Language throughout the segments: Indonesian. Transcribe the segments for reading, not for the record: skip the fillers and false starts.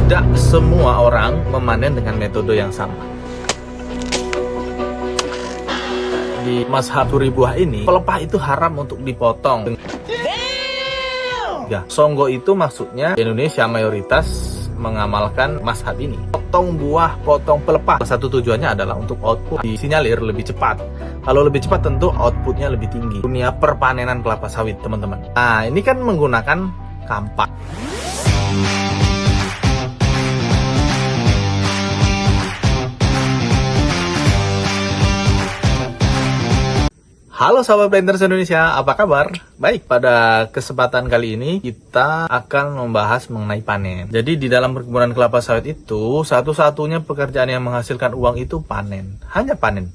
tidak semua orang memanen dengan metode yang sama. Di mazhab curi buah ini, pelepah itu haram untuk dipotong. Ya, songgo itu maksudnya di Indonesia mayoritas mengamalkan mazhab ini. Potong buah, potong pelepah. Salah satu tujuannya adalah untuk output disinyalir lebih cepat. Kalau lebih cepat tentu outputnya lebih tinggi. Dunia perpanenan kelapa sawit, teman-teman. Nah, ini kan menggunakan kampak. Halo sahabat Planters Indonesia, apa kabar? Baik, pada kesempatan kali ini kita akan membahas mengenai panen. Jadi di dalam perkebunan kelapa sawit itu, satu-satunya pekerjaan yang menghasilkan uang itu panen. Hanya panen.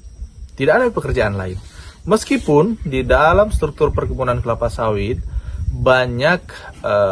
Tidak ada pekerjaan lain. Meskipun di dalam struktur perkebunan kelapa sawit, banyak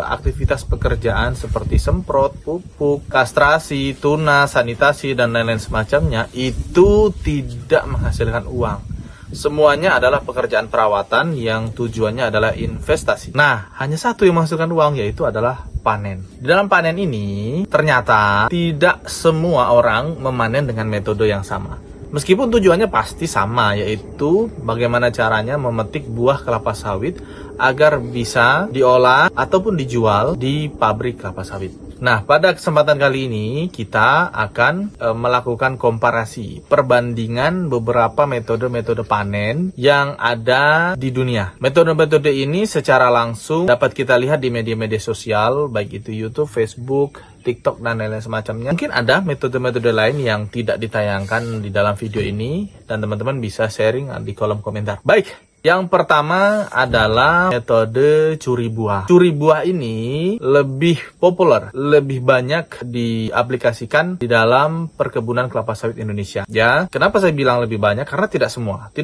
aktivitas pekerjaan seperti semprot, pupuk, kastrasi, tunas, sanitasi, dan lain-lain semacamnya, itu tidak menghasilkan uang. Semuanya adalah pekerjaan perawatan yang tujuannya adalah investasi. Nah, hanya satu yang menghasilkan uang, yaitu adalah panen. Di dalam panen ini, ternyata tidak semua orang memanen dengan metode yang sama. Meskipun tujuannya pasti sama, yaitu bagaimana caranya memetik buah kelapa sawit agar bisa diolah ataupun dijual di pabrik kelapa sawit. Nah, pada kesempatan kali ini kita akan melakukan komparasi, perbandingan beberapa metode-metode panen yang ada di dunia. Metode-metode ini secara langsung dapat kita lihat di media-media sosial, baik itu YouTube, Facebook, TikTok, dan lain-lain semacamnya. Mungkin ada metode-metode lain yang tidak ditayangkan di dalam video ini, dan teman-teman bisa sharing di kolom komentar. Baik. Yang pertama adalah metode curi buah. Curi buah ini lebih populer, lebih banyak diaplikasikan di dalam perkebunan kelapa sawit Indonesia. Ya, kenapa saya bilang lebih banyak? Karena tidak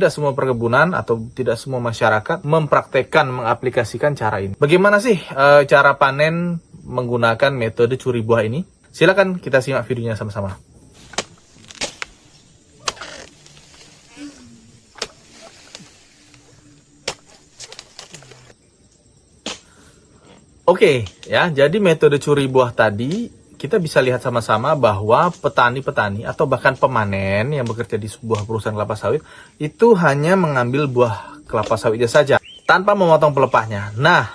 semua perkebunan atau tidak semua masyarakat mempraktekkan, mengaplikasikan cara ini. Bagaimana sih cara panen menggunakan metode curi buah ini? Silakan kita simak videonya sama-sama. Oke, ya, jadi metode curi buah tadi kita bisa lihat sama-sama bahwa petani-petani atau bahkan pemanen yang bekerja di sebuah perusahaan kelapa sawit itu hanya mengambil buah kelapa sawitnya saja tanpa memotong pelepahnya. Nah,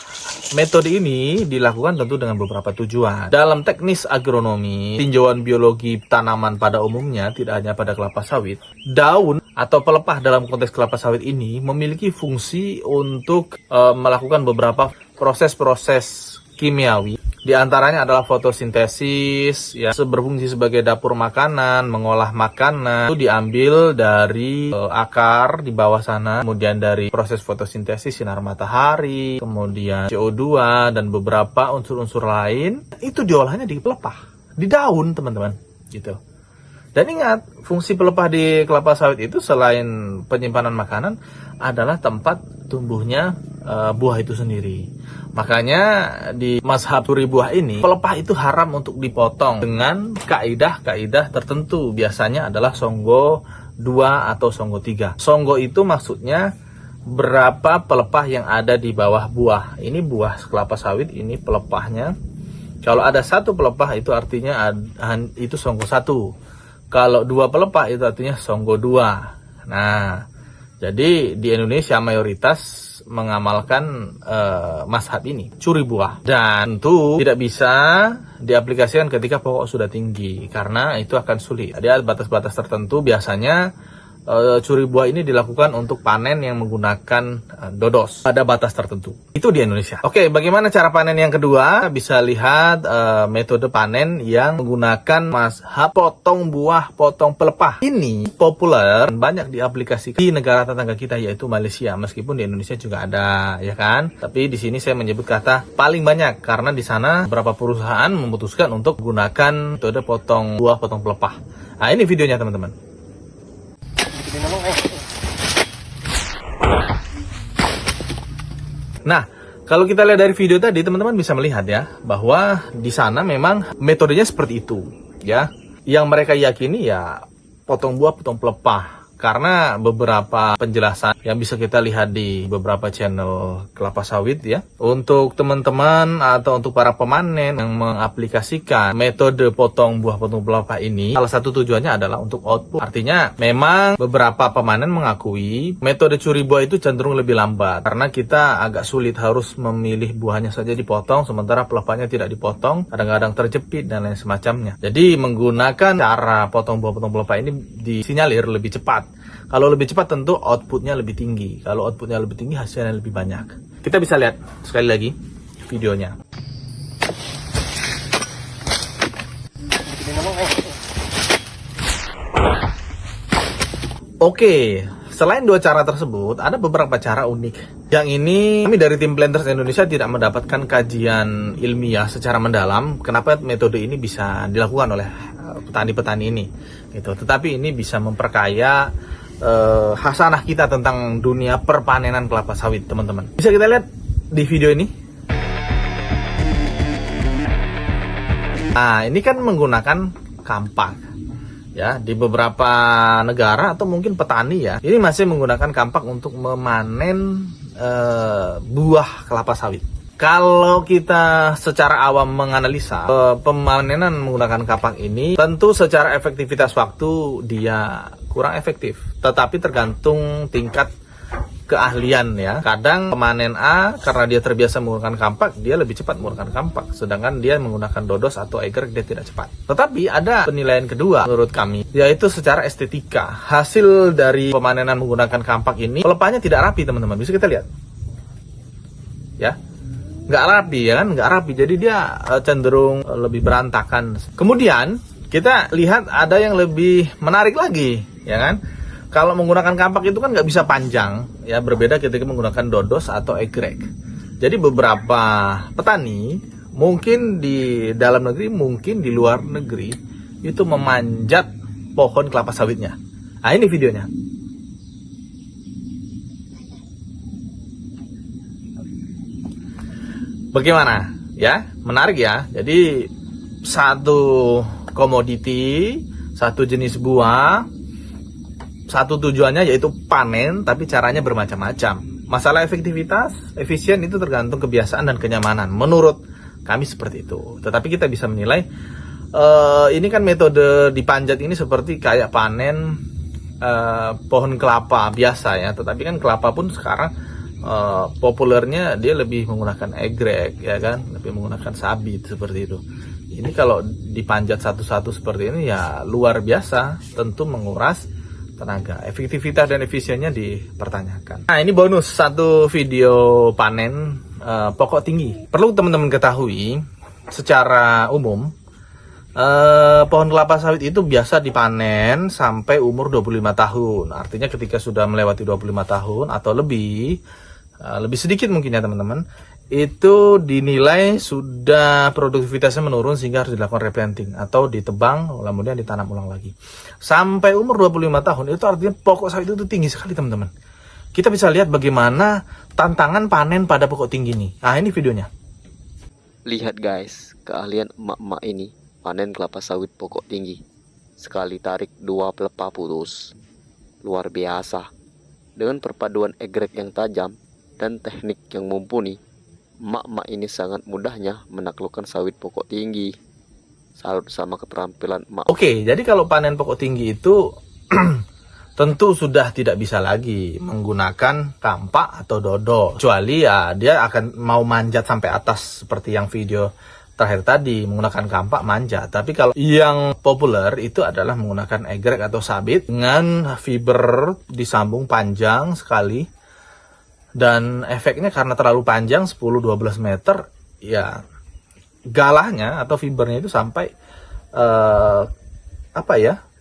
metode ini dilakukan tentu dengan beberapa tujuan. Dalam teknis agronomi, tinjauan biologi tanaman pada umumnya tidak hanya pada kelapa sawit, daun atau pelepah dalam konteks kelapa sawit ini memiliki fungsi untuk melakukan beberapa proses-proses kimiawi. Di antaranya adalah fotosintesis, ya, berfungsi sebagai dapur makanan, mengolah makanan. Itu diambil dari akar di bawah sana, kemudian dari proses fotosintesis sinar matahari, kemudian CO2 dan beberapa unsur-unsur lain. Itu diolahnya di pelepah, di daun, teman-teman, gitu. Dan ingat, fungsi pelepah di kelapa sawit itu selain penyimpanan makanan adalah tempat tumbuhnya buah itu sendiri. Makanya di mazhab curi buah ini, pelepah itu haram untuk dipotong dengan kaidah-kaidah tertentu. Biasanya adalah songgo 2 atau songgo 3. Songgo itu maksudnya berapa pelepah yang ada di bawah buah. Ini buah kelapa sawit, ini pelepahnya. Kalau ada satu pelepah itu artinya itu songgo 1. Kalau 2 pelepah itu artinya songgo 2. Nah, jadi di Indonesia mayoritas mengamalkan mazhab ini, curi buah. Dan tentu tidak bisa diaplikasikan ketika pokok sudah tinggi, karena itu akan sulit. Ada batas-batas tertentu, biasanya curi buah ini dilakukan untuk panen yang menggunakan dodos pada batas tertentu. Itu di Indonesia. Oke, bagaimana cara panen yang kedua? Bisa lihat metode panen yang menggunakan mazhab potong buah, potong pelepah. Ini populer dan banyak diaplikasikan di negara tetangga kita, yaitu Malaysia. Meskipun di Indonesia juga ada, ya kan? Tapi di sini saya menyebut kata paling banyak karena di sana beberapa perusahaan memutuskan untuk menggunakan metode potong buah, potong pelepah. Nah, ini videonya, teman-teman. Nah, kalau kita lihat dari video tadi, teman-teman bisa melihat ya, bahwa di sana memang metodenya seperti itu, ya. Yang mereka yakini ya potong buah, potong pelepah. Karena beberapa penjelasan yang bisa kita lihat di beberapa channel kelapa sawit ya. Untuk teman-teman atau untuk para pemanen yang mengaplikasikan metode potong kelapa ini, salah satu tujuannya adalah untuk output. Artinya memang beberapa pemanen mengakui metode curi buah itu cenderung lebih lambat karena kita agak sulit, harus memilih buahnya saja dipotong sementara pelepahnya tidak dipotong, kadang-kadang terjepit dan lain semacamnya. Jadi menggunakan cara potong pelepah ini disinyalir lebih cepat. Kalau lebih cepat tentu outputnya lebih tinggi. Kalau outputnya lebih tinggi, hasilnya lebih banyak. Kita bisa lihat sekali lagi videonya. Oke, selain dua cara tersebut, ada beberapa cara unik. Yang ini kami dari tim Planters Indonesia tidak mendapatkan kajian ilmiah secara mendalam kenapa metode ini bisa dilakukan oleh petani-petani ini. Gitu. Tetapi ini bisa memperkaya hasanah kita tentang dunia perpanenan kelapa sawit, teman-teman. Bisa kita lihat di video ini. Nah, ini kan menggunakan kampak. Ya, di beberapa negara atau mungkin petani ya, ini masih menggunakan kampak untuk memanen buah kelapa sawit. Kalau kita secara awam menganalisa pemanenan menggunakan kampak ini, tentu secara efektivitas waktu dia kurang efektif. Tetapi tergantung tingkat keahlian ya. Kadang pemanen A karena dia terbiasa menggunakan kampak, dia lebih cepat menggunakan kampak. Sedangkan dia menggunakan dodos atau egreg, dia tidak cepat. Tetapi ada penilaian kedua menurut kami, yaitu secara estetika. Hasil dari pemanenan menggunakan kampak ini, pelepahnya tidak rapi teman-teman. Bisa kita lihat. Ya. Nggak rapi ya kan, nggak rapi, jadi dia cenderung lebih berantakan. Kemudian kita lihat ada yang lebih menarik lagi ya kan, kalau menggunakan kampak itu kan nggak bisa panjang ya, berbeda ketika menggunakan dodos atau egreg. Jadi beberapa petani mungkin di dalam negeri, mungkin di luar negeri itu memanjat pohon kelapa sawitnya. Nah ini videonya. Bagaimana? Ya, menarik ya. Jadi satu komoditi, satu jenis buah, satu tujuannya yaitu panen, tapi caranya bermacam-macam. Masalah efektivitas, efisien itu tergantung kebiasaan dan kenyamanan. Menurut kami seperti itu. Tetapi kita bisa menilai, ini kan metode dipanjat ini seperti kayak panen pohon kelapa biasa ya. Tetapi kan kelapa pun sekarang populernya dia lebih menggunakan egreg ya kan, lebih menggunakan sabit seperti itu. Ini kalau dipanjat satu-satu seperti ini ya luar biasa, tentu menguras tenaga. Efektivitas dan efisiennya dipertanyakan. Nah ini bonus satu video panen pokok tinggi. Perlu teman-teman ketahui secara umum pohon kelapa sawit itu biasa dipanen sampai umur 25 tahun. Artinya ketika sudah melewati 25 tahun atau lebih sedikit mungkin ya teman-teman, itu dinilai sudah produktivitasnya menurun sehingga harus dilakukan replanting atau ditebang kemudian ditanam ulang lagi. Sampai umur 25 tahun itu artinya pokok sawit itu tinggi sekali teman-teman. Kita bisa lihat bagaimana tantangan panen pada pokok tinggi ini. Nah ini videonya. Lihat guys, keahlian emak-emak ini panen kelapa sawit pokok tinggi. Sekali tarik 2 pelepah putus. Luar biasa. Dengan perpaduan egreg yang tajam dan teknik yang mumpuni, emak-emak ini sangat mudahnya menaklukkan sawit pokok tinggi. Salut sama keterampilan emak. Oke, jadi kalau panen pokok tinggi itu tentu sudah tidak bisa lagi menggunakan kampak atau dodo. Kecuali ya dia akan mau manjat sampai atas seperti yang video terakhir tadi, menggunakan kampak manjat. Tapi kalau yang populer itu adalah menggunakan egreg atau sabit dengan fiber disambung panjang sekali. Dan efeknya karena terlalu panjang 10-12 meter, ya galahnya atau fibernya itu sampai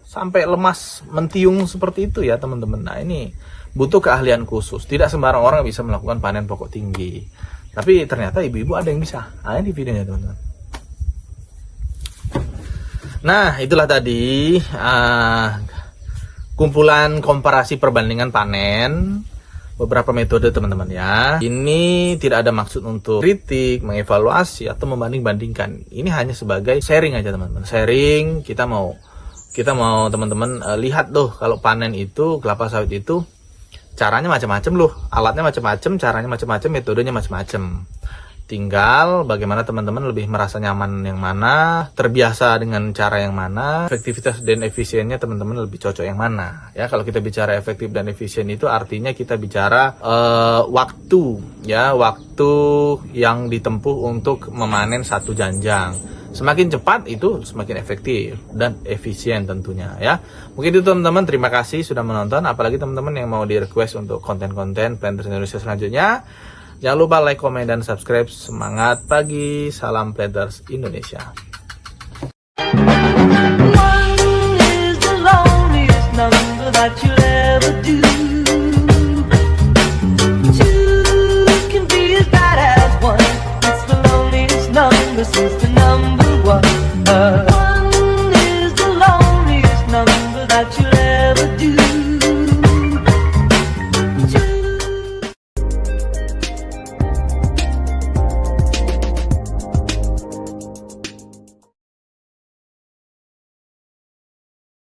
sampai lemas, mentiung seperti itu ya teman-teman. Nah ini butuh keahlian khusus. Tidak sembarang orang bisa melakukan panen pokok tinggi. Tapi ternyata ibu-ibu ada yang bisa. Nah ini videonya teman-teman. Nah itulah tadi kumpulan komparasi perbandingan panen beberapa metode teman-teman ya. Ini tidak ada maksud untuk kritik, mengevaluasi atau membanding-bandingkan. Ini hanya sebagai sharing aja teman-teman. Sharing, kita mau teman-teman lihat tuh kalau panen itu kelapa sawit itu Caranya macam-macam loh, alatnya macam-macam, caranya macam-macam, metodenya macam-macam. Tinggal bagaimana teman-teman lebih merasa nyaman yang mana, terbiasa dengan cara yang mana, efektivitas dan efisiennya teman-teman lebih cocok yang mana. Ya, kalau kita bicara efektif dan efisien itu artinya kita bicara waktu, ya, waktu yang ditempuh untuk memanen satu janjang. Semakin cepat itu semakin efektif dan efisien tentunya, ya. Mungkin itu teman-teman, terima kasih sudah menonton. Apalagi teman-teman yang mau di request untuk konten-konten Planters Indonesia selanjutnya, jangan lupa like, komen, dan subscribe. Semangat pagi, salam Planters Indonesia.